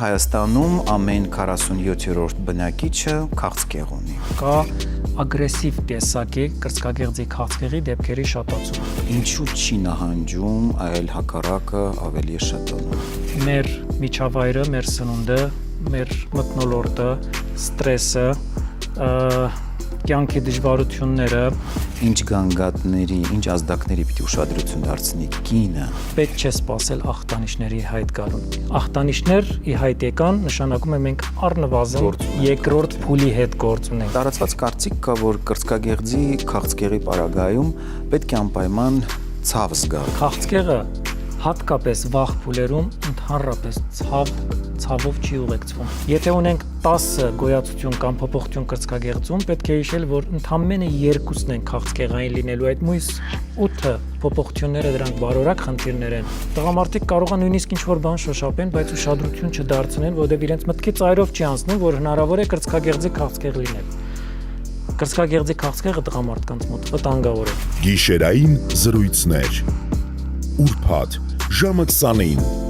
Հայաստանում ամեն 47-րդ բնակիչը քաղցկեղ ունի։ Կա ագրեսիվ տեսակ է կրծքագեղձի քաղցկեղի դեպքերի շատացում։ Ինչու չի նահանջում, այլ հակառակը ավելի է շատանում։ Մեր միջավայրը, մեր սնունդը, մեր մթնոլորտը, ստրեսը, կյանքի դժվարությունները, Ինչ գանգատների, ինչ ազդակների պիտի ուշադրություն դարձնի կինը։ պետք չէ սպասել ախտանիշների հայտ գալուն։ Ախտանիշներ ի հայտ եկան, նշանակում է մենք առնվազն երկրորդ փուլի հետ գործ ունենք։ Տարածված կարծիք կա, որ կրծքագեղձի քաղցկեղի պարագայում պետք է անպայման ցավ զգալ։ Քաղցկեղը հատկապես վաղ փուլերում ընդհանրապես ցավով չի ուղեկցվում։ Եթե ունենք 10 գոյացություն կամ փոփոխություն կրծքագեղձում, պետք է հիշել, որ ընդամենը 2-ն են քաղցկեղային լինելու, այդ մյուս 8 փոփոխությունները դրանք բարորակ խնդիրներ են։ Տղամարդիկ կարող են նույնիսկ ինչ-որ բան շոշափեն, բայց ուշադրություն չդարձնեն, որովհետև իրենց մտքի ծայրով չի անցնում, որ հնարավոր է կրծքագեղձի քաղցկեղ լինել։ Կրծքագեղձի քաղցկեղը տղամարդկանց մոտ վտանգավոր է։ Գիշերային զրույցներ։ Ուրբաթ ժամը 20-ին